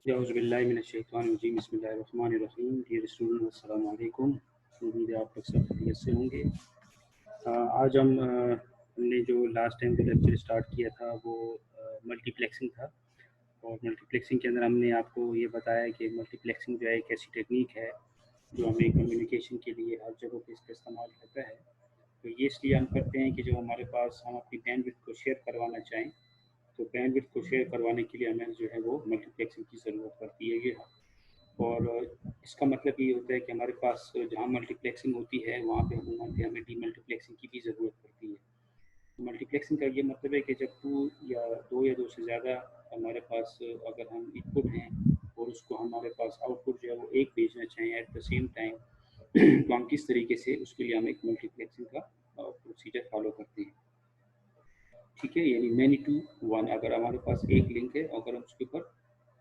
औज़ुबिल्लाहिमिनश्शैतानिर्रजीम बिस्मिल्लाहिर्रहमानिर्रहीम। Dear student अस्सलाम वालेकुम। उम्मीद है आप लोग सब खैरियत से होंगे। आज हमने जो लास्ट टाइम जो लेक्चर स्टार्ट किया था वो मल्टीप्लेक्सिंग था। और मल्टीप्लेक्सिंग के अंदर हमने आपको ये बताया कि मल्टीप्लेक्सिंग जो है एक ऐसी टेक्निक है जो हमें कम्युनिकेशन के लिए हर जगह पे इसका इस्तेमाल करता है। तो ये इसलिए हम करते हैं कि जब हमारे पास हम अपनी बैंडविड्थ को शेयर करवाना चाहें तो बैंडविड्थ को शेयर करवाने के लिए हमें जो है वो मल्टीप्लेक्सिंग की ज़रूरत पड़ती है। ये और इसका मतलब ये होता है कि हमारे पास जहाँ मल्टीप्लेक्सिंग होती है वहाँ पे हमें डीमल्टीप्लेक्सिंग की भी ज़रूरत पड़ती है। मल्टीप्लेक्सिंग का ये मतलब है कि जब दो या दो से ज़्यादा हमारे पास अगर हम इनपुट हैं और उसको हमारे पास आउटपुट जो है वो एक भेजना चाहें एट द सेम टाइम तो हम किस तरीके से उसके लिए हम एक मल्टीप्लेक्सिंग का प्रोसीजर फॉलो करते हैं। ठीक है, यानी मैनी टू वन अगर हमारे पास एक लिंक है, अगर हम उसके ऊपर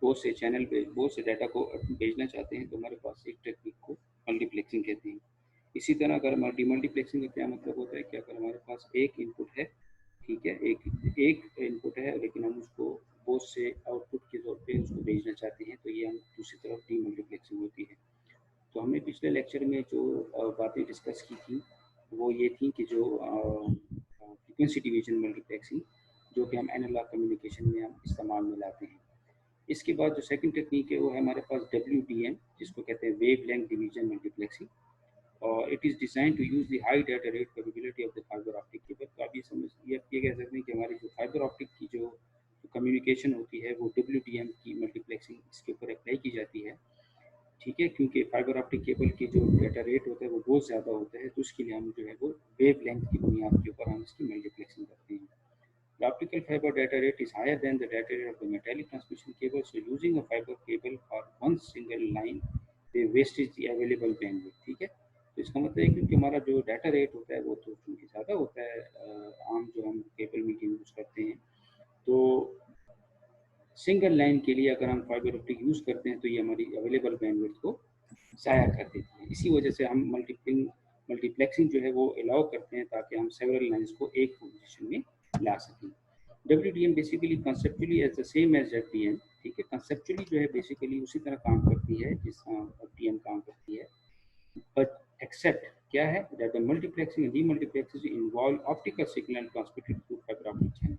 बहुत से डाटा को भेजना चाहते हैं तो हमारे पास एक टेक्निक को मल्टीप्लेक्सिंग कहते हैं। इसी तरह अगर मल्टीप्लेक्सिंग का क्या मतलब होता है कि अगर हमारे पास एक इनपुट है, ठीक है, एक एक इनपुट है लेकिन हम उसको बहुत से आउटपुट के तौर पे उसको भेजना चाहते हैं तो ये हम दूसरी तरफ डीमल्टीप्लेक्सिंग होती है। तो हमने पिछले लेक्चर में जो बातें डिस्कस की थी वो ये थी कि जो फ्रीक्वेंसी डिवीजन मल्टीप्लेक्सिंग जो कि हम एनालॉग कम्युनिकेशन में हम इस्तेमाल में लाते हैं। इसके बाद जो सेकंड टेक्निक है वो है हमारे पास WDM जिसको कहते हैं वेव लेंथ डिवीजन मल्टीप्लेक्सिंग। और it is design to use the high data rate capability of the fibre optic cable. तो आप ये कह सकते हैं कि हमारी जो फाइबर ऑप्टिक की जो कम्युनिकेशन होती है वो WDM की मल्टीप्लेक्सिंग इसके ऊपर अप्लाई की जाती है। ठीक है, क्योंकि फाइबर ऑप्टिक केबल की जो डाटा रेट होता है वो बहुत ज़्यादा होता है तो उसके लिए हम जो है वो वेव लेंथ की बुनियाद के ऊपर हम इसकी मल्टीप्लेक्सिंग करते हैं। The optical fiber data rate is higher than the data rate of the metallic transmission cable. So using a fiber cable for one single line, they wastage the available bandwidth. ठीक है, तो इसका मतलब है क्योंकि हमारा जो डाटा रेट होता है वो तो चूँकि ज़्यादा होता है आम जो हम केबल मीडियम यूज़ करते हैं, तो सिंगल लाइन के लिए अगर हम फाइबर ऑप्टिक यूज़ करते हैं तो ये हमारी अवेलेबल बैंडविड्थ को ज़ाया कर देती है। इसी वजह से हम मल्टीप्लेक्सिंग जो है वो अलाउ करते हैं ताकि हम सेवरल लाइन्स को एक पोजीशन में ला सकें। WDM basically conceptually as the same as FDM। ठीक है, कंसेप्चुअली जो है बेसिकली उसी तरह काम करती है जिस तरह FDM काम करती है, बट एक्सेप्ट क्या है that the multiplexing and demultiplexing involve optical signal transmitted through fibre optic channel.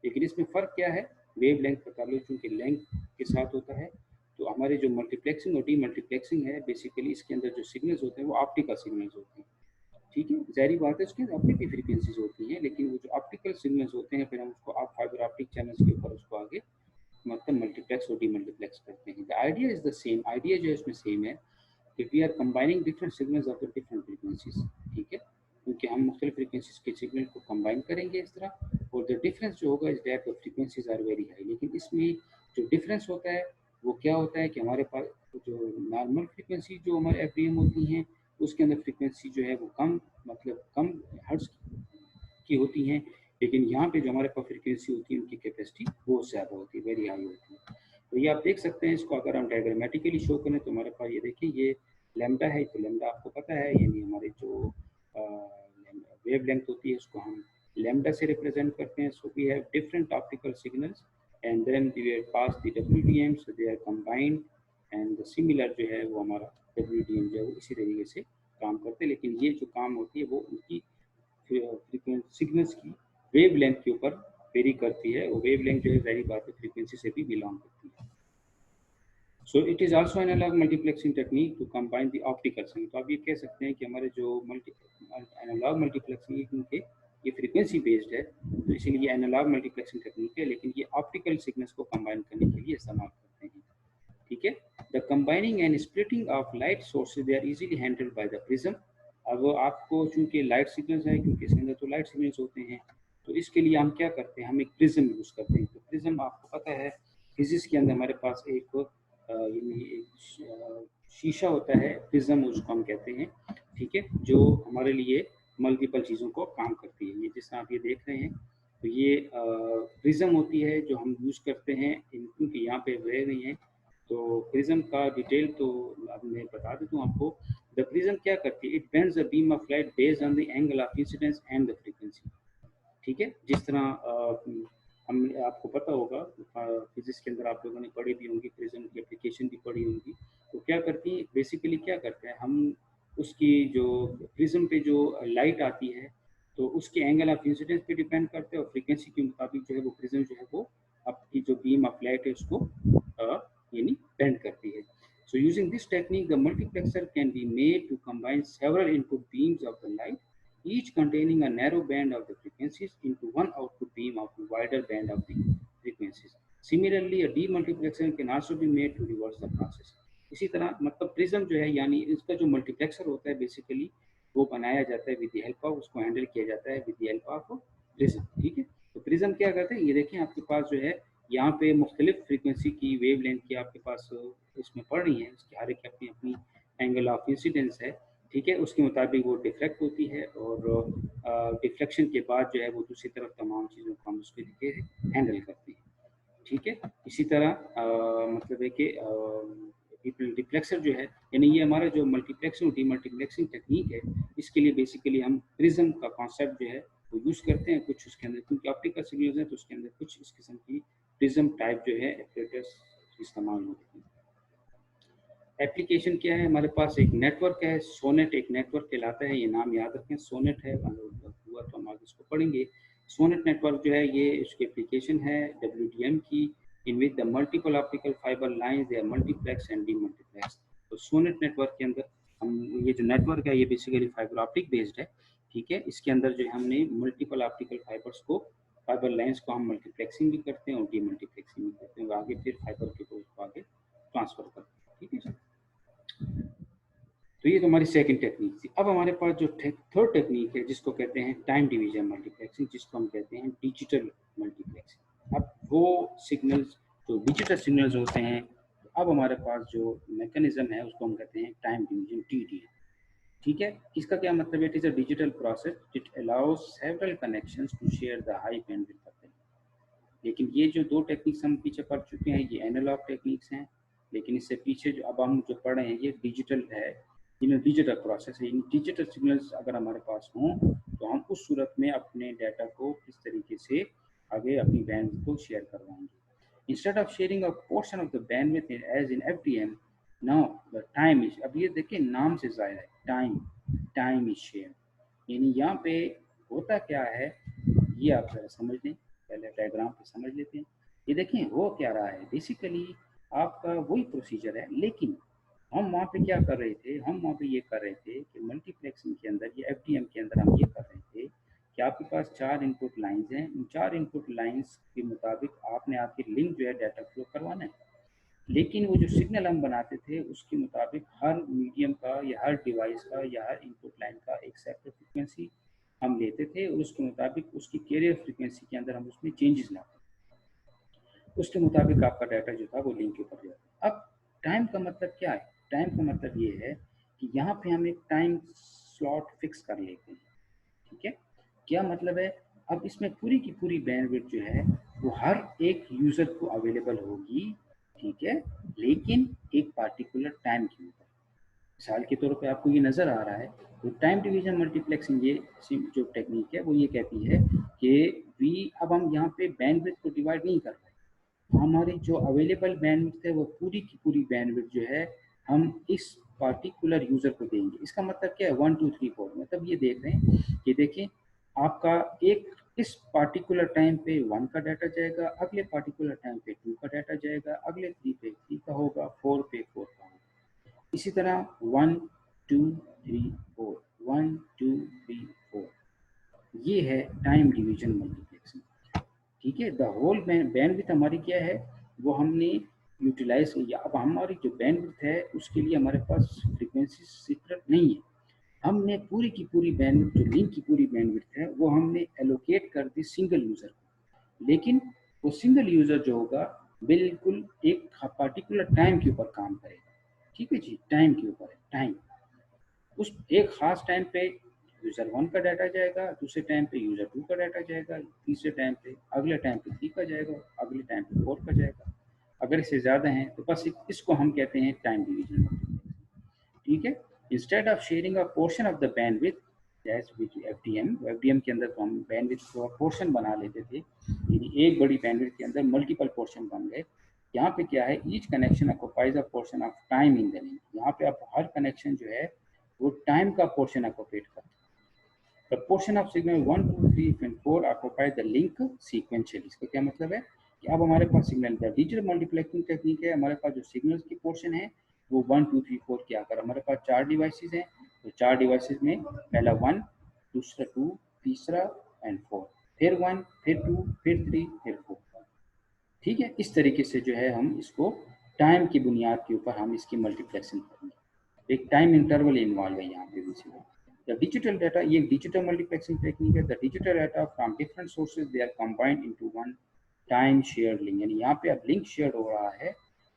लेकिन इसमें फ़र्क क्या है, वेव लेंथ का ताल्लुक चूँकि लेंथ के साथ होता है तो हमारे जो मल्टीप्लेक्सिंग और डीमल्टीप्लेक्सिंग है बेसिकली इसके अंदर जो सिग्नल्स होते हैं वो ऑप्टिकल सिग्नल्स होते हैं। ठीक है, ज़ाहिर बात है उसके अपनी भी फ्रीक्वेंसीज होती हैं लेकिन वो जो ऑप्टिकल सिग्नल्स होते हैं फिर हम उसको आप फाइबर ऑप्टिक चैनल्स के ऊपर उसको आगे मतलब मल्टीप्लेक्स और डीमल्टीप्लेक्स करते हैं। The idea is the same, idea जो है इसमें सेम है कि we are combining different signals of the different frequencies. ठीक है, क्योंकि हम मुख्तलिफ फ्रीक्वेंसीज के सिग्नल को कंबाइन करेंगे इस तरह और द डिफरेंस जो होगा is that the frequencies are very high. लेकिन इसमें जो डिफरेंस होता है वो क्या होता है कि हमारे पास जो नॉर्मल फ्रीक्वेंसी जो हमारे FDM होती हैं उसके अंदर फ्रीक्वेंसी जो है वो कम हर्ट्ज की होती हैं, लेकिन यहाँ पे जो हमारे पास फ्रीक्वेंसी होती है उनकी कैपेसिटी बहुत ज़्यादा होती है, वेरी हाई होती है। तो ये आप देख सकते हैं, इसको अगर हम डायग्रामेटिकली शो करें तो हमारे पास ये देखिए ये लैम्डा है, तो लैम्डा आपको पता है यानी हमारे जो वेव लेंथ होती है उसको हम लैम्डा से रिप्रेजेंट करते हैं। So we have different optical signals and then we are pass the WDM, so they are combined and the similar जो है वो हमारा WDM जो है वो इसी तरीके से काम करते हैं। लेकिन ये जो काम होती है वो उनकी फ्रीक्वेंसी सिग्नल्स की वेव लेंथ के ऊपर वेरी करती है और वेव लेंथ जो है ज़ाहिर बात है फ्रीक्वेंसी से भी बिलोंग करती है। So it is also analogue multiplexing technique to combine the optical signal. तो आप ये कह सकते हैं कि हमारे जो एनालॉग मल्टीप्लेक्सिंग क्योंकि ये फ्रीक्वेंसी बेस्ड है तो इसीलिए एनालॉग मल्टीप्लेक्सिंग टेक्निक है, लेकिन ये ऑप्टिकल सिग्नल्स को कंबाइन करने के लिए इस्तेमाल करते हैं। ठीक है, the combining and splitting of light sources they are easily handled by the prism. अब आपको चूंकि लाइट सिग्नल्स है क्योंकि इसके अंदर तो लाइट सिग्नल्स होते हैं तो इसके लिए हम क्या करते हैं, हम एक प्रिज्म यूज़ करते हैं। तो प्रिज्म आपको पता है फिजिक्स के अंदर हमारे पास एक यानी एक शीशा होता है, प्रिज्म उसको हम कहते हैं। ठीक है, जो हमारे लिए मल्टीपल चीज़ों को काम करती है। ये जिस तरह आप ये देख रहे हैं तो ये प्रिज्म होती है जो हम यूज़ करते हैं क्योंकि यहाँ पे रह नहीं है तो प्रिज्म का डिटेल तो अब मैं बता देता हूँ आपको। द प्रिज्म क्या करती है, it bends the beam of light based on the angle of incidence and the frequency. ठीक है, जिस तरह हम आपको पता होगा फिजिक्स के अंदर आप लोगों ने पढ़ी भी होंगी, प्रिज्म की एप्लीकेशन भी पढ़ी होंगी। तो क्या करती है बेसिकली, क्या करते हैं हम, उसकी जो प्रिज्म पे जो लाइट आती है तो उसके एंगल ऑफ इंसिडेंस पे डिपेंड करते हैं और फ्रीक्वेंसी के मुताबिक जो है वो प्रिज्म जो है वो आपकी जो बीम ऑफ लाइट है उसको यानी बेंड करती है। So using this technique, the multiplexer can be made to combine several input beams of the light, each containing a narrow band of the frequencies, into one output beam of the wider band of the frequencies. Similarly, a demultiplexer can also be made to reverse the process. इसी तरह मतलब prism जो है यानी इसका जो multiplexer होता है बेसिकली वो बनाया जाता है विद द हेल्प ऑफ, उसको हैंडल किया जाता है with the help of prism. ठीक है, तो प्रिज्म क्या करते हैं, ये देखें आपके पास जो है यहाँ पे मुख्तलिफ फ्रीक्वेंसी की वेव लेंथ की आपके पास इसमें पड़ रही है, उसकी हर एक अपनी अपनी एंगल ऑफ इंसिडेंस है। ठीक है, उसके मुताबिक वो डिफ्लेक्ट होती है और डिफ्लेक्शन के बाद जो है वो दूसरी तरफ तमाम चीज़ों को हम उसके लिए हैंडल करते हैं। ठीक है, इसी तरह मतलब है कि डिप्लेक्सर जो है यानी ये हमारा जो मल्टीप्लेक्सिंग और डीमल्टीप्लेक्सिंग टेक्निक है, इसके लिए बेसिकली हम प्रिज्म का कॉन्सेप्ट जो है वो यूज़ करते हैं कुछ उसके अंदर, क्योंकि ऑप्टिकल सिग्नल्स हैं तो उसके अंदर कुछ इस किस्म की प्रिज्म टाइप जो है ऑपरेटर्स इस्तेमाल होते हैं। एप्लीकेशन क्या है, हमारे पास एक नेटवर्क है, सोनेट एक नेटवर्क कहलाता है, ये नाम याद रखें, सोनेट है, हुआ तो हम आगे इसको पढ़ेंगे। सोनेट नेटवर्क जो है ये इसकी एप्लीकेशन है WDM की, in with the multiple optical fibre lines they are multiplex and demultiplex. तो सोनेट नेटवर्क के अंदर हम ये जो नेटवर्क है ये बेसिकली फाइबर ऑप्टिक बेस्ड है। ठीक है, इसके अंदर जो हमने मल्टीपल ऑप्टिकल फाइबर्स को, फाइबर लाइंस को हम मल्टीप्लेक्सिंग भी करते हैं और डीमल्टीप्लेक्सिंग भी करते हैं, आगे फिर फाइबर के को आगे ट्रांसफर करते हैं। ठीक है जी, तो ये तो हमारी सेकंड टेक्निक थी। अब हमारे पास जो थर्ड टेक्निक है जिसको कहते हैं टाइम डिवीजन मल्टीप्लेक्सिंग, जिसको हम कहते हैं डिजिटल मल्टीप्लेक्सिंग। अब वो सिग्नल्स जो डिजिटल सिग्नल्स होते हैं, अब हमारे पास जो मैकेनिज्म है उसको हम कहते हैं टाइम डिवीजन TDM। ठीक है, इसका क्या मतलब है, it is a digital process it allows several connections to share the high bandwidth of the. लेकिन ये जो दो टेक्निक्स हम पीछे पढ़ चुके हैं ये एनालॉग टेक्निक्स हैं, लेकिन इससे पीछे जो अब हम जो पढ़ रहे हैं ये डिजिटल है, इनमें डिजिटल प्रोसेस है। इन डिजिटल सिग्नल्स अगर हमारे पास हों तो हम उस सूरत में अपने डाटा को किस तरीके से आगे अपनी बैंड को शेयर करवाएंगे। Instead of sharing a portion of the bandwidth as in FDM, now the time is, अब ये देखिए नाम से जाहिर है टाइम इज शेयर, यानी यहाँ पे होता क्या है ये आप जरा समझ लें, पहले डायग्राम पे समझ लेते हैं। ये देखें हो क्या रहा है, बेसिकली आपका वही प्रोसीजर है, लेकिन हम वहाँ पे क्या कर रहे थे, हम वहाँ पे ये कर रहे थे कि मल्टीप्लेक्सिंग के अंदर ये FDM के अंदर हम ये कर रहे थे कि आपके पास 4 इनपुट लाइंस हैं, उन 4 इनपुट लाइंस के मुताबिक आपने आपकी लिंक जो है डाटा फ्लो करवाना है। लेकिन वो जो सिग्नल हम बनाते थे उसके मुताबिक हर मीडियम का या हर डिवाइस का या हर इनपुट लाइन का एक सेपरेट फ्रिक्वेंसी हम लेते थे और उसके मुताबिक उसकी कैरियर फ्रिक्वेंसी के अंदर हम उसमें चेंजेस लाते थे, उसके मुताबिक आपका डाटा जो था वो लिंक के ऊपर जाता। अब टाइम का मतलब क्या है, टाइम का मतलब ये है कि यहाँ पे हम एक टाइम स्लॉट फिक्स कर लेते हैं। ठीक है, क्या मतलब है, अब इसमें पूरी की पूरी बैंडविड्थ जो है वो हर एक यूज़र को अवेलेबल होगी। ठीक है, लेकिन एक पार्टिकुलर टाइम के ऊपर, मिसाल के तौर पे आपको ये नज़र आ रहा है, तो टाइम डिवीजन मल्टीप्लेक्सिंग ये जो टेक्निक है वो ये कहती है कि अब हम यहाँ पे बैंडविड्थ को डिवाइड नहीं कर रहे, हमारी जो अवेलेबल बैंडविड्थ है वो पूरी की पूरी बैंडविड्थ जो है हम इस पार्टिकुलर यूज़र को देंगे। इसका मतलब क्या है, 1 2 3 4, मतलब ये देख रहे हैं कि देखें आपका एक इस पार्टिकुलर टाइम पे 1 का डाटा जाएगा, अगले पार्टिकुलर टाइम पे 2 का डाटा जाएगा, अगले 3 पे 3 का होगा, 4 पे 4 का होगा, इसी तरह 1 2 3 4 1 2 3 4, ये है टाइम डिवीजन मल्टीप्लेक्सिंग। ठीक है, द होल बैंडविड्थ हमारी क्या है वो हमने यूटिलाइज किया। अब हमारी जो बैंडविड्थ है उसके लिए हमारे पास फ्रीक्वेंसी सीक्रेट नहीं है, हमने पूरी की पूरी बैंडविड्थ जो लिंक की पूरी बैंडविड्थ है वो हमने एलोकेट कर दी सिंगल यूज़र को, लेकिन वो सिंगल यूज़र जो होगा बिल्कुल एक पार्टिकुलर टाइम के ऊपर काम करेगा। ठीक है जी, टाइम के ऊपर है, टाइम, उस एक ख़ास टाइम पे यूज़र 1 का डाटा जाएगा, दूसरे टाइम पे यूज़र 2 का डाटा जाएगा, तीसरे टाइम पे अगले टाइम पे 3 का जाएगा, अगले टाइम पे 4 का जाएगा। अगर इससे ज़्यादा हैं तो बस इसको हम कहते हैं टाइम डिवीजन। ठीक है, instead of sharing a portion of the bandwidth that's which FDM. FDM के अंदर तो हम बैंडविड्थ को पोर्शन बना लेते थे, यानी एक बड़ी बैंडविड्थ के अंदर मल्टीपल पोर्शन बन गए। यहाँ पे क्या है, each connection occupies a portion of time in the link. यहाँ पे आप हर कनेक्शन जो है वो टाइम का पोर्शन ऑक्युपेट करता है। The portion of signal 1, 2, 3 and 4 occupy the link sequentially। इसका क्या मतलब है कि अब हमारे पास सिग्नल का डिजिटल मल्टीप्लेक्सिंग टेक्निक है, हमारे पास जो सिग्नल्स की पोर्शन है वो 1, 2, 3, 4 क्या कर, हमारे पास 4 डिवाइसेस हैं, तो 4 डिवाइसेस में पहला 1, दूसरा 2, तीसरा एंड 4, फिर 1, फिर 2, फिर 3, फिर 4। ठीक है, इस तरीके से जो है हम इसको टाइम की बुनियाद के ऊपर हम इसकी मल्टीप्लेक्सिंग करेंगे। एक टाइम इंटरवल इन्वॉल्व है यहाँ पे बेसिकली। The digital data, ये digital multiplexing technique है। The digital data from different sources they are combined into one time shared link। यानी यहाँ पे अब लिंक शेयर हो रहा है,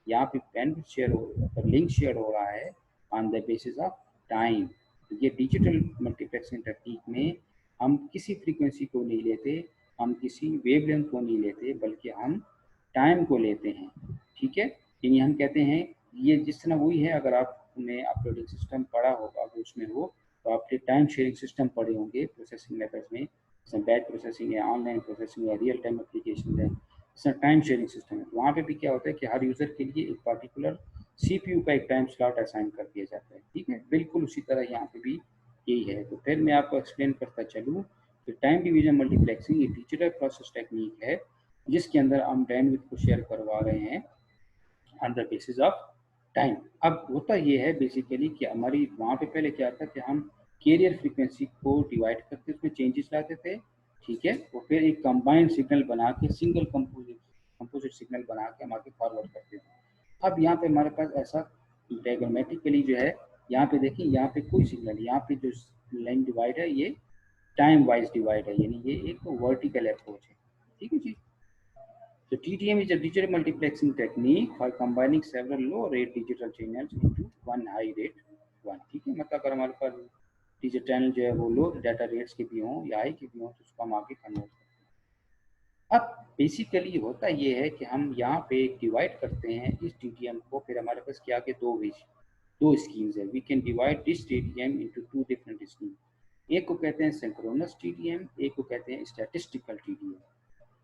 यहाँ पे बैंडविड्थ शेयर हो, लिंक शेयर हो रहा है on the basis of time। ये डिजिटल मल्टीप्लेक्सिंग टेक्निक में हम किसी फ्रीक्वेंसी को नहीं लेते, हम किसी वेवलेंथ को नहीं लेते, बल्कि हम टाइम को लेते हैं। ठीक है, यानी हम कहते हैं ये जिस तरह वही है, अगर आपने अपलोडिंग सिस्टम पढ़ा होगा तो उसमें वो तो आपके टाइम शेयरिंग सिस्टम पढ़े होंगे प्रोसेसिंग मेथड्स में, जैसे बैच प्रोसेसिंग है, ऑनलाइन प्रोसेसिंग है, रियल टाइम एप्लीकेशन है, जैसे टाइम शेयरिंग सिस्टम है। तो वहाँ पे भी क्या होता है कि हर यूज़र के लिए एक पार्टिकुलर सीपीयू का एक टाइम स्लॉट असाइन कर दिया जाता है। ठीक है, बिल्कुल उसी तरह यहाँ पे भी यही है। तो फिर मैं आपको एक्सप्लेन करता चलूँ कि टाइम डिवीजन मल्टीप्लेक्सिंग ये डिजिटल प्रोसेस टेक्निक है जिसके अंदर हम बैंडविड्थ को शेयर करवा रहे हैं on the basis of time. अब होता ये है बेसिकली कि हमारी वहाँ पे पहले क्या था कि हम कैरियर फ्रीक्वेंसी को डिवाइड करके उसमें चेंजेस लाते थे। ठीक है, और फिर एक कंबाइंड सिग्नल बना के सिंगल कंपोजिट सिग्नल बना के हम आगे फॉरवर्ड करते थे। अब यहाँ पे हमारे पास ऐसा डायग्रामेटिकली जो है, यहाँ पे देखिए, यहाँ पे कोई सिग्नल, यहाँ पे जो लाइन डिवाइड है ये टाइम वाइज डिवाइड है, यानी ये एक वर्टिकल अप्रोच है। ठीक है जी। So TTM is a digital multiplexing technique for combining several low rate digital channels into one high rate one। ठीक है, मतलब अगर हमारे पास डिजिटल चैनल जो है वो लो डाटा रेट्स के भी हों या हाई के भी हों तो उसको हम आगे कन्वर्ट करते हैं। अब बेसिकली होता ये है कि हम यहाँ पे डिवाइड करते हैं इस TTM को, फिर हमारे पास क्या के दो स्कीम्स है। We can divide this TTM into two different scheme. एक को कहते हैं सिंक्रोनस TTM, एक को कहते हैं स्टैटिस्टिकल TTM।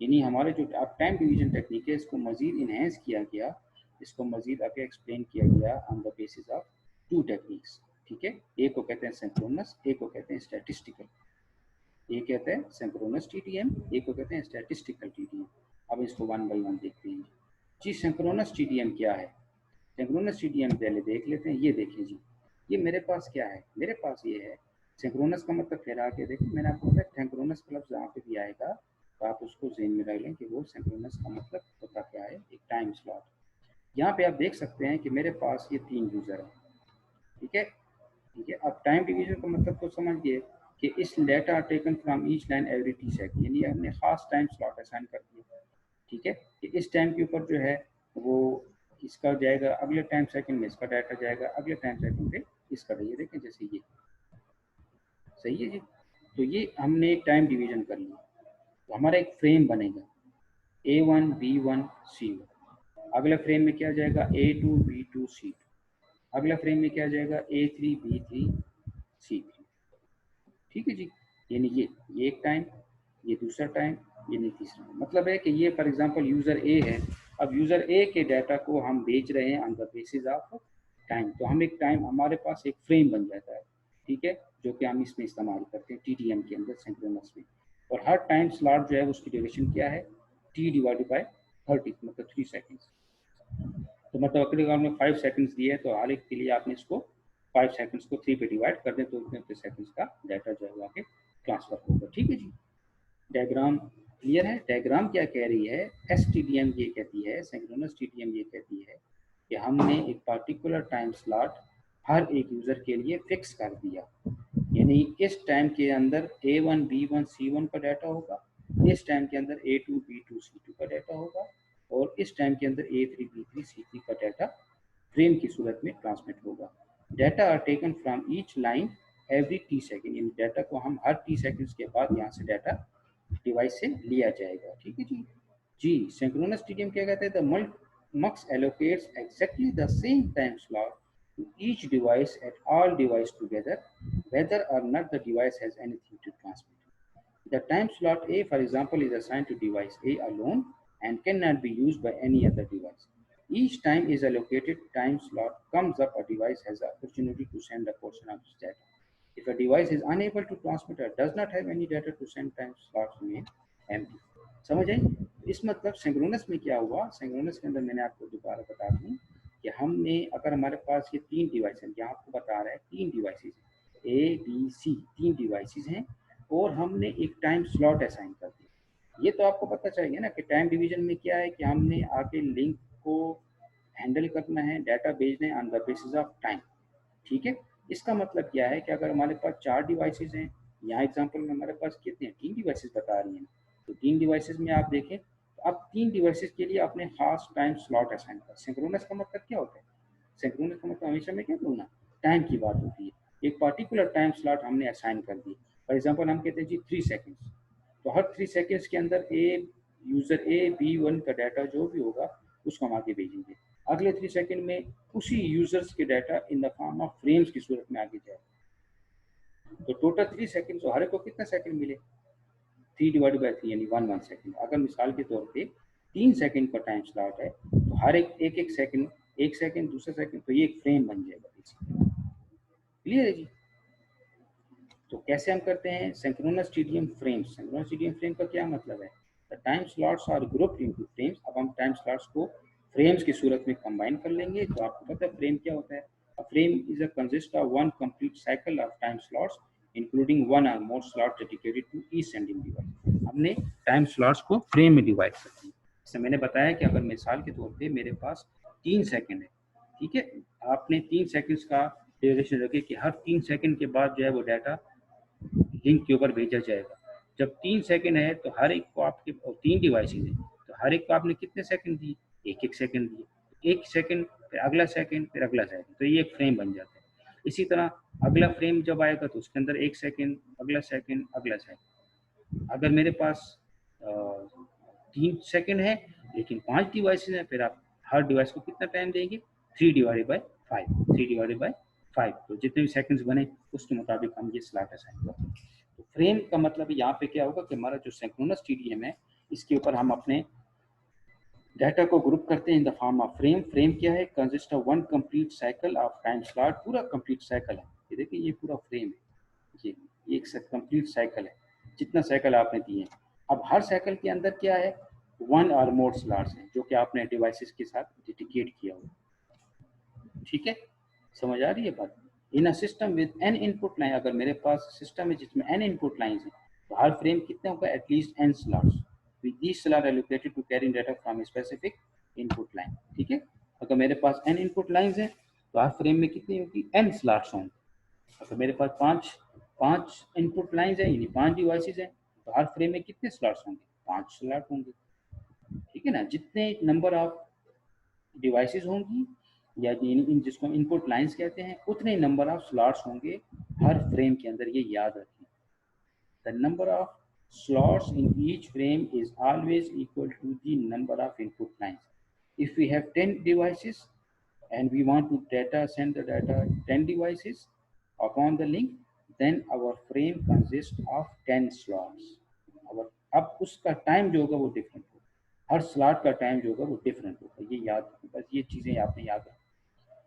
यानी हमारे जो आप टाइम डिवीजन टेक्निक है इसको मज़ीद इन्हेंस किया गया, इसको मज़ीद आगे एक्सप्लेन किया गया on the basis of to techniques. ठीक है, एक को कहते हैं सिंक्रोनस, एक को कहते हैं स्टैटिस्टिकल। एक कहते हैं सिंक्रोनस TTM, एक को कहते हैं स्टैटिस्टिकल TTM। अब इसको वन बाई वन देखते हैं जी। सिंक्रोनस TTM क्या है? सिंक्रोनस TTM पहले देख लेते हैं। ये देखिए जी, ये मेरे पास क्या है, मेरे पास ये है सिंक्रोनस का मतलब। फिर आके देखिए, मैंने आपको बताया सिंक्रोनस का लफ्ज़ जहाँ पे भी आएगा तो आप उसको ज़हन में रख लें कि वो सिंक्रोनस का मतलब होता क्या है, एक टाइम स्लॉट। यहाँ पे आप देख सकते हैं कि मेरे पास ये 3 यूज़र है। ठीक है, ठीक है। अब टाइम डिवीजन का मतलब तो समझिए कि इस data are taken from each line every T second, यानी हमने खास टाइम स्लॉट असाइन कर दिया। ठीक है, कि इस टाइम के ऊपर जो है वो इसका जाएगा, अगले टाइम सेकंड में इसका डाटा जाएगा, अगले टाइम सेकंड में इसका। ये देखें जैसे ये सही है जी। तो ये हमने टाइम डिवीजन कर लिया, तो हमारा एक फ्रेम बनेगा A1 B1 C1। अगला फ्रेम में क्या जाएगा A2 B2 C2। अगला फ्रेम में क्या जाएगा A3 B3 C3। ठीक है जी, यानी ये एक टाइम, ये दूसरा टाइम, यानी तीसरा। मतलब है कि ये फॉर एग्जांपल यूज़र ए है। अब यूज़र ए के डाटा को हम बेच रहे हैं on the basis of time, तो हम एक टाइम, हमारे पास एक फ्रेम बन जाता है। ठीक है, जो कि हम इसमें इस्तेमाल करते हैं TTM के अंदर सिंक्रोनस में। और हर टाइम स्लॉट जो है उसकी ड्यूरेशन क्या है, T डिवाइडेड बाय 30, मतलब 3 सेकेंड्स। तो मतलब अगर आपने 5 सेकंड्स दिए तो हर एक के लिए आपने इसको 5 सेकंड्स को 3 पे डिवाइड कर दें तो उतने सेकंड्स का डाटा जो है आके ट्रांसफर होगा। ठीक है जी, डायग्राम क्लियर है? डायग्राम क्या कह रही है, STTM ये कहती है, सिंक्रोनस TTM ये कहती है कि हमने एक पार्टिकुलर टाइम स्लॉट हर एक यूज़र के लिए फिक्स कर दिया। यानी इस टाइम के अंदर A1 B1 C1 का डाटा होगा, इस टाइम के अंदर A2 B2 C2 का डाटा होगा, और इस टाइम के अंदर A3 B3 C3 का डाटा फ्रेम की सूरत में ट्रांसमिट होगा। Data are taken from each line every T second, यानी डाटा को हम हर टी सेकेंड्स के बाद यहाँ से डाटा डिवाइस से लिया जाएगा। ठीक है जी। जी, सिंक्रोनस TTM क्या कहते हैं, the MUX allocates exactly the same time slot to each device at all device together whether or not the device has anything to transmit. The time slot A, for example, is assigned to device A alone and cannot be used by any other device. Each time is allocated time slot comes up, a device has the opportunity to send a portion of its data. If a device is unable to transmit or does not have any data to send, time slots remain empty. समझ आई? इस मतलब synchronous में क्या हुआ, synchronous के अंदर मैंने आपको दोबारा बता दूं कि हमने अगर हमारे पास ये 3 डिवाइस हैं, यहाँ आपको बता रहा है 3 डिवाइसेस हैं, ए बी सी 3 डिवाइसेस हैं और हमने एक टाइम स्लॉट असाइन कर दिया। ये तो आपको पता चाहिए ना कि टाइम डिवीजन में क्या है कि हमने आके लिंक को हैंडल करना है, डाटा भेजना है on the basis of time. ठीक है, इसका मतलब क्या है कि अगर हमारे पास 4 डिवाइसेस हैं, यहाँ एग्जांपल में हमारे पास कितने हैं, 3 डिवाइसेस बता रही हैं, तो 3 डिवाइसेस में आप देखें तो अब 3 डिवाइसेस के लिए आपने खास टाइम स्लॉट असाइन कर। सिंक्रोनस का मतलब क्या होता है, सिंक्रोनस का मतलब हमेशा मैं क्या कहूँ ना, टाइम की बात होती है। एक पर्टिकुलर टाइम स्लॉट हमने असाइन कर दी। फॉर एग्जाम्पल हम कहते हैं जी 3 सेकेंड्स, तो हर 3 सेकेंड्स के अंदर यूजर ए बी वन का डाटा जो भी होगा उसको हम आगे भेजेंगे। अगले 3 सेकंड में उसी यूजर्स के data in the form of frames की सूरत में आगे जाए। तो टोटल 3 सेकंड, तो हर एक को कितना सेकंड मिले, 3 डिवाइडेड बाई 3 यानी 1 सेकंड। अगर मिसाल के तौर पे 3 सेकंड का टाइम स्लॉट है तो हर एक सेकंड, एक सेकंड दूसरा सेकंड, तो ये एक फ्रेम बन जाएगा। क्लियर है जी? तो कैसे हम करते हैं synchronous TDM frames. Synchronous TDM frame का क्या मतलब है, the time slots are grouped into frames. अब हम टाइम स्लॉट्स को फ्रेम्स की सूरत में कंबाइन कर लेंगे। तो आपको पता है फ्रेम क्या होता है, a frame is a consist of one complete cycle of time slots including one or more slot dedicated to each sending device. हमने टाइम स्लॉट्स को फ्रेम में डिवाइड कर दिया। जैसे मैंने बताया कि अगर मिसाल के तौर पे मेरे पास 3 सेकंड है, ठीक है, आपने 3 सेकंड्स का ड्यूरेशन रखे कि हर 3 सेकंड के बाद जो है वो डाटा लिंक के ऊपर भेजा जाएगा। जब 3 सेकंड है तो हर एक को आपके 3 डिवाइसेज हैं तो हर एक को आपने कितने सेकंड दिए, एक सेकंड दिए। एक सेकंड फिर अगला सेकंड फिर अगला सेकंड, तो ये एक फ्रेम बन जाता है। इसी तरह अगला फ्रेम जब आएगा तो उसके अंदर एक सेकंड, अगला सेकंड, अगला सेकंड। अगर मेरे पास 3 सेकंड है लेकिन 5 डिवाइसेज हैं, फिर आप हर डिवाइस को कितना टाइम देंगे, 3 डिवाइडेड बाई 5, 3 डिवाइडेड बाई 5। तो जितने भी सेकंड्स बने उसके मुताबिक हम ये स्लॉट असाइन करते हैं। तो फ्रेम का मतलब यहाँ पे क्या होगा कि हमारा जो सिंक्रोनस टीडीएम है इसके ऊपर हम अपने डाटा को ग्रुप करते हैं in the form of frame. Frame क्या है, consist of one complete cycle of time slot. पूरा कंप्लीट साइकिल है, ये देखिए ये पूरा फ्रेम है, ये एक कंप्लीट साइकिल है, जितना साइकिल आपने दिए हैं। अब हर साइकिल के अंदर क्या है, वन और मोर स्लॉट्स हैं जो कि आपने डिवाइसेस के साथ डेडिकेट किया हुआ। ठीक है, समझ आ रही है बात? In a system with an input line, अगर मेरे पास सिस्टम है जिसमें एन इनपुट लाइंस हैं तो हर फ्रेम कितने होगा, at least n slots with each slot allocated to carry data from specific input line. ठीक है, अगर मेरे पास एन इनपुट लाइंस हैं तो हर फ्रेम में कितनी होगी, एन स्लॉट्स होंगे। अगर मेरे पास पांच इनपुट लाइंस हैं यानी 5 डिवाइसेस हैं तो हर फ्रेम में कितने स्लॉट्स होंगे, 5 स्लॉट होंगे। ठीक है ना, जितने नंबर ऑफ डिवाइसेस होंगी या इन जिसको हम इनपुट लाइंस कहते हैं उतने नंबर ऑफ स्लॉट्स होंगे हर फ्रेम के अंदर, ये याद रखें। The number of slots in each frame is always equal to the number of input lines. If we have 10 devices and we want to send the data 10 devices upon the link, then our frame consists of 10 slots। अब उसका time जो होगा वो different होगा, हर slot का time जो होगा वो डिफरेंट होगा, ये याद रखें, बस ये चीज़ें आपने याद रखें।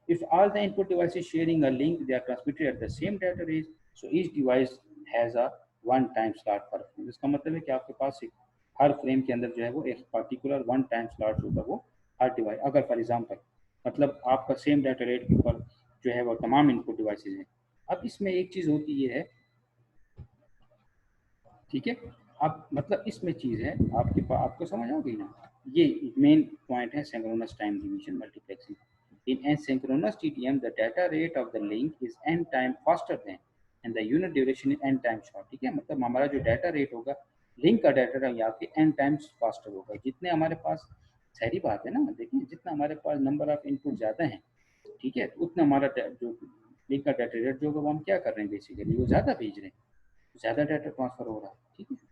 If all the input devices sharing a link, they are transmitted at the same data rate, so each device has a one time slot per frame। इसका मतलब है कि आपके पास एक हर फ्रेम के अंदर जो है वो एक पर्टिकुलर वन टाइम स्लॉट होगा वो हर डिवाइस। अगर फॉर एग्जांपल मतलब आपका सेम डाटा रेट के ऊपर जो है वो तमाम इनपुट डिवाइसेज हैं। अब इसमें एक चीज़ होती ये है, ठीक है, अब मतलब इसमें चीज़ है आपको समझ आ गई ना, ये मेन पॉइंट है synchronous time division multiplexing. In asynchronous TTM, the data rate of the link is n time faster than and the unit duration is n time short। ठीक है, मतलब हमारा जो डाटा रेट होगा लिंक का data यहाँ पे n टाइम्स फास्टर होगा। जितने हमारे पास, सारी बात है ना, देखिए जितना हमारे पास नंबर ऑफ इनपुट ज़्यादा है, ठीक है, उतना हमारा जो लिंक का डाटा रेट जो होगा वो हम क्या कर रहे हैं, बेसिकली वो ज़्यादा भेज रहे हैं, ज़्यादा डाटा ट्रांसफर हो रहा है। ठीक है,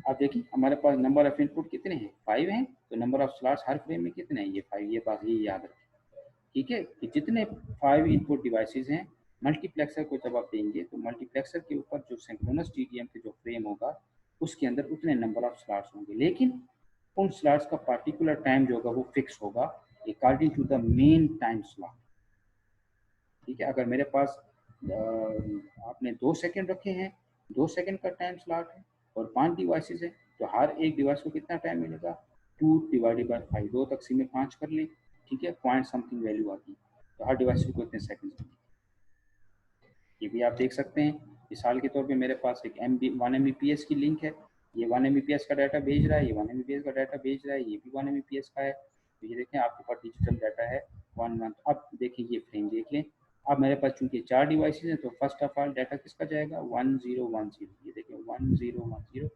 अब देखिए हमारे पास नंबर ऑफ इनपुट कितने हैं, 5 हैं, तो number of slots her frame में कितने हैं, ये 5। ये बात ये याद रखें। ठीक है, कि जितने 5 इनपुट डिवाइसेस हैं मल्टीप्लेक्सर को जब आप देंगे तो मल्टीप्लेक्सर के ऊपर जो सिंक्रोनस टीडीएम के जो फ्रेम होगा उसके अंदर उतने नंबर ऑफ स्लॉट्स होंगे, लेकिन उन स्लॉट्स का पार्टिकुलर टाइम जो होगा वो फिक्स होगा according to the main time slot. ठीक है, अगर मेरे पास आपने 2 सेकंड रखे हैं, 2 सेकंड का टाइम स्लॉट है और 5 डिवाइसेस है, तो हर एक डिवाइस को कितना टाइम मिलेगा? 2 डिवाइडेड बाय 5, 2 तक़सीम में 5 कर लें, ठीक है, पॉइंट समथिंग वैल्यू आती है, तो हर डिवाइस को इतने सेकंड मिलेंगे। ये भी आप देख सकते हैं, मिसाल के तौर पे मेरे पास एक 1 Mbps की लिंक है, ये 1 Mbps का डाटा भेज रहा है, ये 1 Mbps का डाटा भेज रहा है, ये भी 1 Mbps का है, तो ये देखें आपके पास डिजिटल डाटा है 1 मंथ। अब देखिए ये फ्रेम देख लें, अब मेरे पास चूंकि 4 डिवाइसेस हैं तो फर्स्ट ऑफ ऑल डाटा किसका जाएगा? 1010, ये देखें 1010,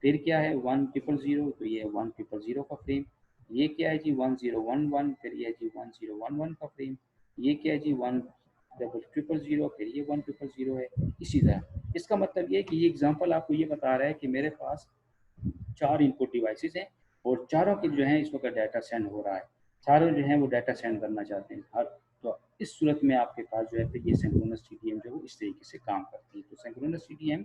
फिर क्या है 1000, तो ये 1000 का फ्रेम, ये क्या है जी 1011, फिर ये है जी 1011 का फ्रेम, ये क्या है जी 1000, फिर ये 1000 है। इसी तरह इसका मतलब ये है कि ये एग्जांपल आपको ये बता रहा है कि मेरे पास 4 इनपुट डिवाइसेस हैं और चारों के जो है इस वक्त डाटा सेंड हो रहा है, चारों जो है वो डाटा सेंड करना चाहते हैं हर, तो इस सूरत में आपके पास जो है तो ये सिंक्रोनस टीडीएम जो है इस तरीके से काम करती है। तो सिंक्रोनस टीडीएम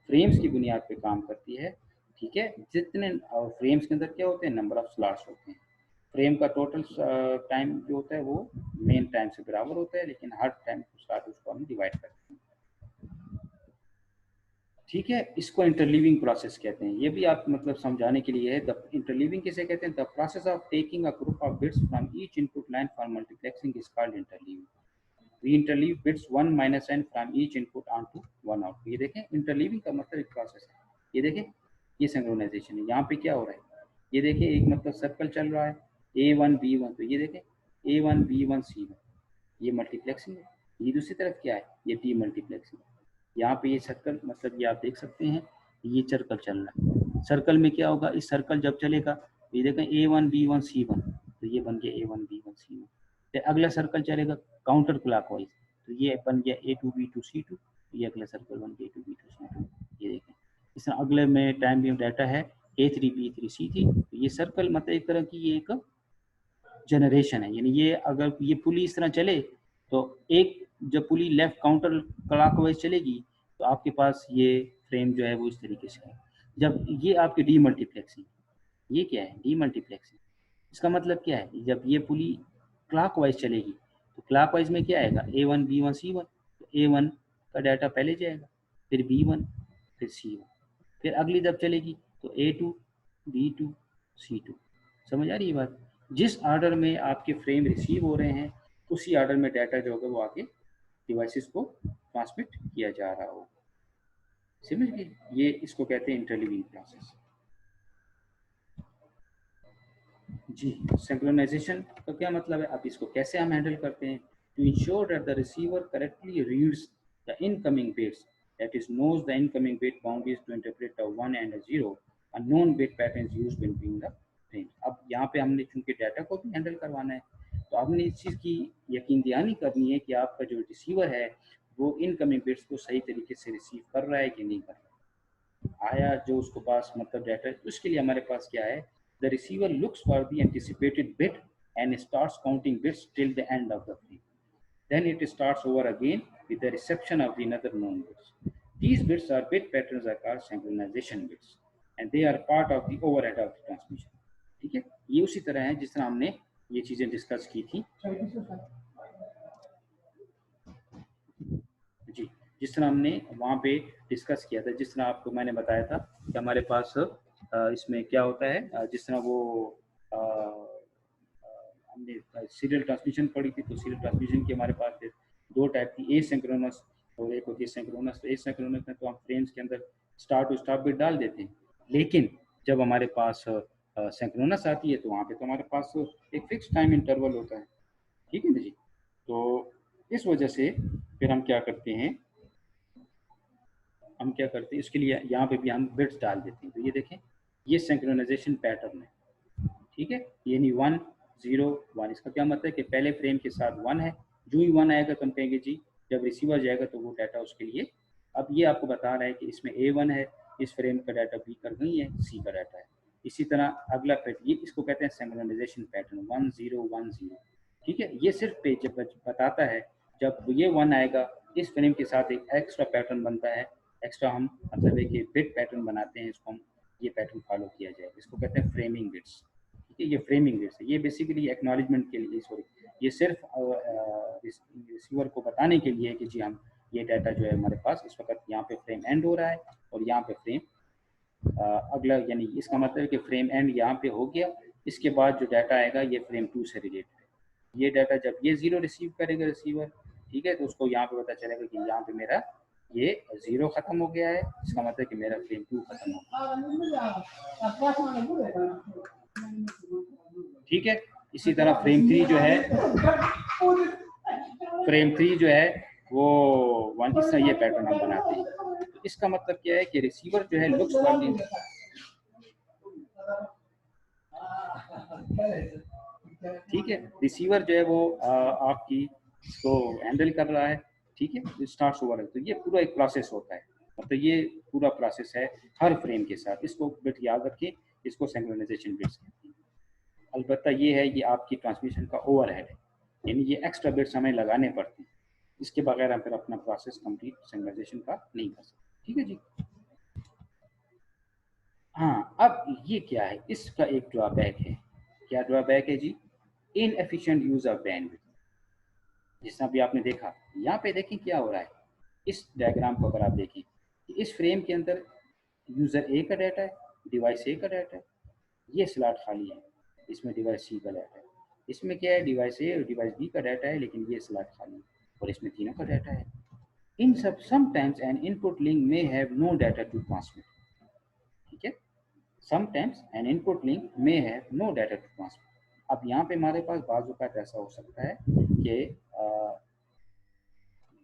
फ्रेम्स की बुनियाद पे काम करती है, ठीक है। जितने फ्रेम्स के अंदर क्या होते हैं? नंबर ऑफ स्लॉट्स होते हैं। फ्रेम का टोटल टाइम जो होता है वो मेन टाइम से बराबर होता है, लेकिन हर टाइम स्लॉट उसको हम डिवाइड करते हैं, ठीक है। इसको इंटरलीविंग प्रोसेस कहते हैं। ये भी आप मतलब समझाने के लिए है। द इंटरलीविंग किसे कहते हैं? The process of taking a group of bits from each input line for multiplexing is called interleaving. We interleave bits 1 - n from each input on to 1 out. ये देखें इंटरलीविंग का मतलब एक प्रोसेस है। ये देखें ये सिंक्रोनाइजेशन है। यहाँ पे क्या हो रहा है? ये देखें एक मतलब सर्कल चल रहा है A1 B1, तो ये देखें A1 B1 C1, ये मल्टीप्लेक्सिंग है। ये दूसरी तरफ क्या है? ये डी मल्टीप्लेक्सिंग। यहाँ पे ये सर्कल मतलब ये आप देख सकते हैं ये सर्कल चल रहा है। सर्कल में क्या होगा? इस सर्कल जब चलेगा तो ये देखें A1 B1 C1, तो ये बन गया A1 B1 C1। फिर अगला सर्कल चलेगा काउंटर क्लॉकवाइज, तो ये बन गया A2 B2 C2, ये अगला सर्कल बन गया A2 B2 C2। ये देखें इस अगले में टाइम भी डाटा है A3 B3 C3, तो ये सर्कल मतलब एक तरह की ये एक जनरेशन है। यानी ये अगर ये पुली इस तरह चले तो एक जब पुली लेफ्ट काउंटर क्लॉकवाइज चलेगी तो आपके पास ये फ्रेम जो है वो इस तरीके से है। जब ये आपकी डी मल्टीप्लेक्सिंग, ये क्या है? D multiplexing. इसका मतलब क्या है? जब ये पुली क्लॉकवाइज चलेगी तो क्लॉकवाइज में क्या आएगा? A1 B1 C1, तो A1 का डाटा पहले जाएगा, फिर B1, फिर C1, फिर अगली जब चलेगी तो A2 B2 C2। समझ आ रही है बात? जिस ऑर्डर में आपके फ्रेम रिसीव हो रहे हैं उसी ऑर्डर में डाटा जो होगा वो आगे डिवाइसेस को ट्रांसमिट किया जा रहा हो। समझ गए? ये इसको कहते हैं इंटरलीविंग प्रोसेस। जी, सिंक्रोनाइजेशन का क्या मतलब है? अब इसको कैसे हम हैंडल करते हैं? To ensure that the receiver correctly reads the incoming bits, that is knows the incoming bit boundaries to interpret the 1 and a 0, a known bit pattern is used between the frames। अब यहाँ पे हमने चूंकि data को भी handle करवाना है तो हमने इस चीज़ की यकीन दहानी करनी है कि आपका जो रिसीवर है वो इनकमिंग बिट्स को सही तरीके से रिसीव कर रहा है कि नहीं कर रहा है। आया जो उसको पास मतलब डाटा है, उसके लिए हमारे पास क्या है? The receiver looks for the anticipated bit and starts counting bits till the end of the frame. Then it starts over again with the reception of the another known bits. These bits or bit patterns are called synchronization bits and they are part of the overhead of the transmission। ठीक है, ये उसी तरह है जिस तरह हमने ये चीजें डिस्कस की थी जी, जिस तरह हमने वहाँ पे डिस्कस किया था, जिस तरह आपको मैंने बताया था कि हमारे पास इसमें क्या होता है, जिस तरह वो हमने सीरियल ट्रांसमिशन पढ़ी थी, तो सीरियल ट्रांसमिशन की हमारे पास 2 टाइप की, एसिंक्रोनस और एक होती है सिंक्रोनस। तो एसिंक्रोनस में तो हम फ्रेम्स के अंदर स्टार्ट और स्टॉप बिट डाल देते हैं, लेकिन जब हमारे पास सिंक्रोनस आती है तो वहाँ पे तो हमारे पास एक फिक्स टाइम इंटरवल होता है, ठीक है ना जी। तो इस वजह से फिर हम क्या करते हैं इसके लिए यहाँ पे भी हम बिट्स डाल देते हैं। तो ये देखें ये सिंक्रोनाइजेशन पैटर्न है, ठीक है। यानी 1 0 1, इसका क्या मतलब है कि पहले फ्रेम के साथ 1 है, जो ही 1 आएगा तो हम कहेंगे जी जब रिसीवर जाएगा तो वो डाटा उसके लिए। अब ये आपको बता रहा है कि इसमें A1 है, इस फ्रेम का डाटा B कर गई है, C का डाटा है। इसी तरह अगला ये इसको कहते हैं सिंक्रोनाइजेशन पैटर्न 1 0 1 0, ठीक है। ये सिर्फ पेज बताता है जब ये 1 आएगा इस फ्रेम के साथ एक एक्स्ट्रा पैटर्न बनता है, एक्स्ट्रा हम मतलब एक बिट पैटर्न बनाते हैं, इसको हम ये पैटर्न फॉलो किया जाए, इसको कहते हैं फ्रेमिंग बिट्स। ठीक है, ये फ्रेमिंग बिट्स है, ये बेसिकली एक्नॉलेजमेंट के लिए, सॉरी ये सिर्फ रिसीवर को बताने के लिए कि जी हम ये डाटा जो है हमारे पास इस वक्त यहाँ पे फ्रेम एंड हो रहा है और यहाँ पे फ्रेम अगला, यानी इसका मतलब है कि फ्रेम एंड यहाँ पे हो गया, इसके बाद जो डाटा आएगा ये फ्रेम 2 से रिलेटेड है। ये डाटा जब ये 0 रिसीव करेगा रिसीवर, ठीक है, तो उसको यहाँ पे पता चलेगा कि यहाँ पे मेरा ये 0 खत्म हो गया है, इसका मतलब कि मेरा फ्रेम 2 खत्म हो गया। ठीक है, इसी तरह फ्रेम 3 जो है, फ्रेम 3 जो है वो वन इस तरह ये पैटर्न हम बनाते हैं। तो इसका मतलब क्या है कि रिसीवर जो है लुक्स फॉर, ठीक है, रिसीवर जो है वो आपकी इसको हैंडल कर रहा है, ठीक है, स्टार्ट ओवर है, तो ये पूरा एक प्रोसेस होता है, मतलब ये पूरा प्रोसेस है हर फ्रेम के साथ, इसको बिट याद रखें, इसको सिंक्रोनाइजेशन बिट्स कहते हैं। अलबत्ता ये है, ये आपकी ट्रांसमिशन का ओवरहेड है, यानी ये एक्स्ट्रा बिट्स हमें लगाने पड़ते हैं, इसके बगैर हम फिर अपना प्रोसेस कंप्लीट सिंक्रोनाइजेशन का नहीं कर सकते। ठीक है जी। हाँ, अब ये क्या है, इसका एक ड्रॉबैक है। क्या ड्रॉबैक है जी? Inefficient use of bandwidth. जिस तरह भी आपने देखा, यहाँ पे देखें क्या हो रहा है, इस डायग्राम को अगर आप देखें, इस फ्रेम के अंदर यूजर ए का डाटा है, डिवाइस ए का डाटा है, ये स्लॉट खाली है, इसमें डिवाइस सी का डाटा है, इसमें क्या है, डिवाइस ए और डिवाइस बी का डाटा है, लेकिन ये स्लॉट खाली है, और इसमें तीनों का डाटा है। इन सब sometimes an input link may have no data to transmit. ठीक है, sometimes an input link may have no data to transmit. अब यहाँ पे हमारे पास बाज़ औक़ात ऐसा हो सकता है कि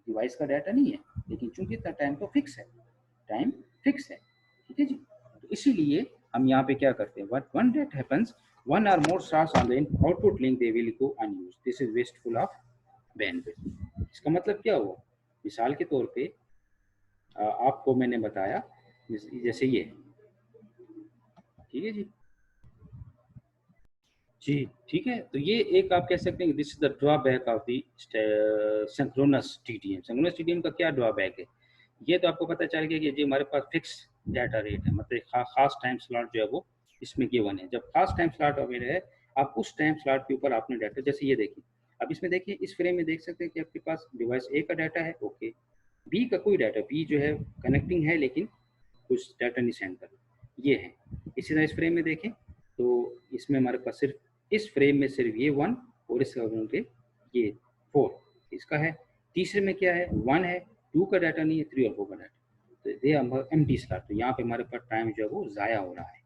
डिवाइस का डाटा नहीं है, लेकिन चूंकि टाइम तो फिक्स है, टाइम फिक्स है, ठीक है जी। तो इसीलिए हम यहाँ पे क्या करते हैं, when that happens one or more stars on the output link they will go unused, this is wasteful of bandwidth. इसका मतलब क्या हुआ, मिसाल के तौर पे आपको मैंने बताया जैसे ये, ठीक है जी, जी ठीक है, तो ये एक आप कह सकते हैं this is the drawback of the synchronous TTM. Synchronous TTM का क्या ड्रॉबैक है, ये तो आपको पता चल गया कि जो हमारे पास फिक्स डाटा रेट है, मतलब खास टाइम स्लॉट जो है वो इसमें गिवन है। जब खास टाइम स्लॉट अवेलेबल है, आप उस टाइम स्लॉट के ऊपर आपने डाटा, जैसे ये देखिए, अब इसमें देखिए इस फ्रेम में देख सकते हैं कि आपके पास डिवाइस ए का डाटा है, ओके, बी का कोई डाटा, बी जो है कनेक्टिंग है लेकिन कुछ डाटा नहीं सेंड कर, ये है। इसी तरह इस फ्रेम में देखें तो इसमें हमारे पास सिर्फ इस फ्रेम में सिर्फ ये 1 और इस फ्रेम पे ये 4 इसका है। तीसरे में क्या है, 1 है, 2 का डाटा नहीं है, 3 और 4 का डाटा, तो ये हमारा एम्प्टी स्लॉट, तो यहाँ पे हमारे पास टाइम जो है वो ज़ाया हो रहा है।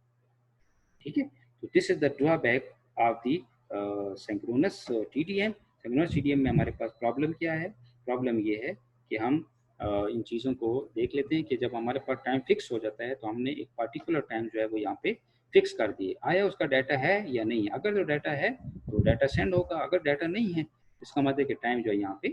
ठीक है, तो this is the drawback of the synchronous TTM. Synchronous TTM में हमारे पास प्रॉब्लम क्या है, प्रॉब्लम ये है कि हम इन चीज़ों को देख लेते हैं कि जब हमारे पास टाइम फिक्स हो जाता है तो हमने एक पार्टिकुलर टाइम जो है वो यहाँ पे फिक्स कर दिए, आया उसका डाटा है या नहीं। अगर जो डाटा है तो डाटा सेंड होगा, अगर डाटा नहीं है इसका मतलब है कि टाइम जो है यहाँ पे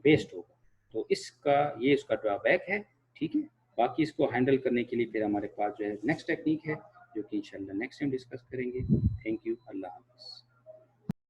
वेस्ट होगा। तो इसका ये इसका ड्रॉबैक है। ठीक है, बाकी इसको हैंडल करने के लिए फिर हमारे पास जो है नेक्स्ट टेक्निक है, जो कि इंशाल्लाह नेक्स्ट टाइम डिस्कस करेंगे। थैंक यू, अल्लाह हाफ़िज़।